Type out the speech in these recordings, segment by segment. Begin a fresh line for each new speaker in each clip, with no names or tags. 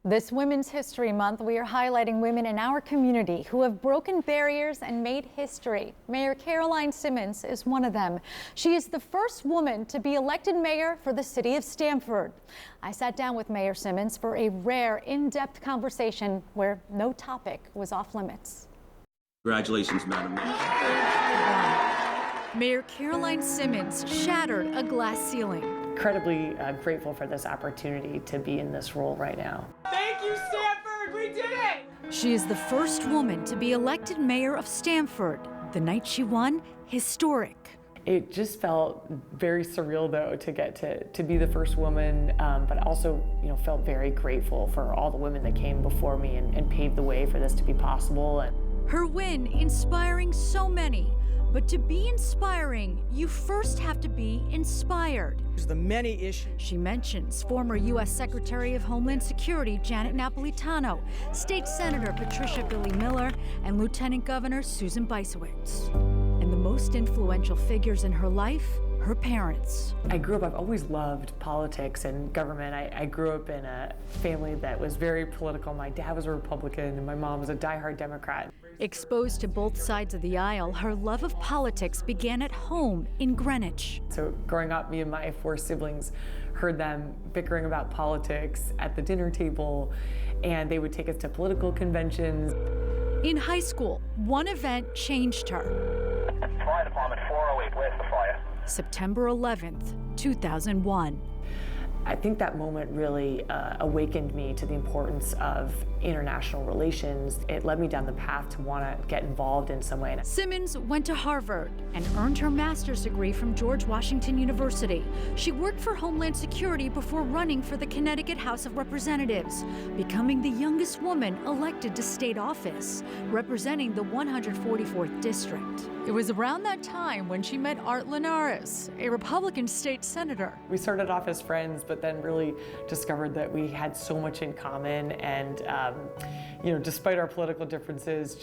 This Women's History Month, we are highlighting women in our community who have broken barriers and made history. Mayor Caroline Simmons is one of them. She is the first woman to be elected mayor for the city of Stamford. I sat down with Mayor Simmons for a rare, in-depth conversation where no topic was off limits.
Congratulations, Madam Mayor.
Mayor Caroline Simmons shattered a glass ceiling.
Incredibly grateful for this opportunity to be in this role right now.
Thank you, Stamford! We did it!
She is the first woman to be elected mayor of Stamford. The night she won, historic.
It just felt very surreal, though, to get to be the first woman, but also, felt very grateful for all the women that came before me and paved the way for this to be possible.
Her win inspiring so many. But to be inspiring, you first have to be inspired.
The many issues.
She mentions former U.S. Secretary of Homeland Security Janet Napolitano, State Senator Patricia Billy Miller, and Lieutenant Governor Susan Bisowitz. And the most influential figures in her life, her parents.
I've always loved politics and government. I grew up in a family that was very political. My dad was a Republican and my mom was a diehard Democrat.
Exposed to both sides of the aisle, her love of politics began at home in Greenwich.
So growing up, me and my 4 siblings heard them bickering about politics at the dinner table, and they would take us to political conventions.
In high school, one event changed her.
Fire Department 408, where's the fire?
September 11th, 2001.
I think that moment really awakened me to the importance of international relations. It led me down the path to want to get involved in some way.
Simmons went to Harvard and earned her master's degree from George Washington University. She worked for Homeland Security before running for the Connecticut House of Representatives, becoming the youngest woman elected to state office, representing the 144th District. It was around that time when she met Art Linares, a Republican state senator.
We started off as friends, but then really discovered that we had so much in common, and despite our political differences,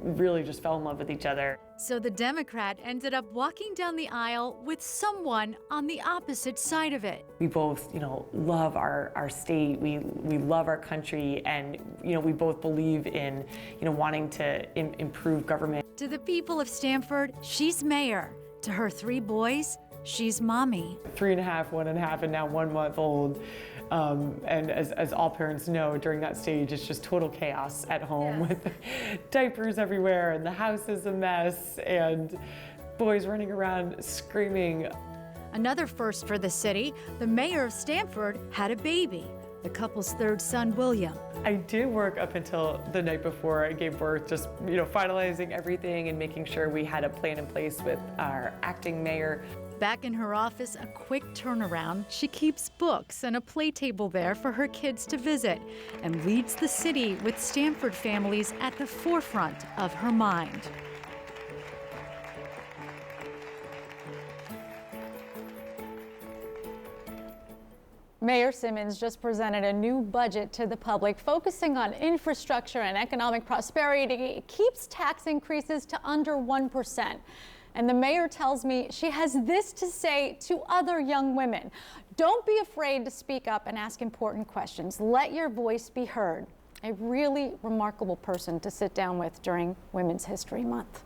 really just fell in love with each other.
So the Democrat ended up walking down the aisle with someone on the opposite side of it.
We both, love our state, we love our country, and, we both believe in, wanting to improve government.
To the people of Stamford, she's mayor. To her 3 boys, she's mommy.
3.5, 1.5, and now 1 month old. And as all parents know, during that stage, it's just total chaos at home with diapers everywhere, and the house is a mess, and boys running around screaming.
Another first for the city, the mayor of Stamford had a baby, the couple's 3rd son, William.
I did work up until the night before I gave birth, just finalizing everything and making sure we had a plan in place with our acting mayor.
Back in her office, a quick turnaround. She keeps books and a play table there for her kids to visit and leads the city with Stamford families at the forefront of her mind. Mayor Simmons just presented a new budget to the public, focusing on infrastructure and economic prosperity. It keeps tax increases to under 1%. And the mayor tells me she has this to say to other young women. Don't be afraid to speak up and ask important questions. Let your voice be heard. A really remarkable person to sit down with during Women's History Month.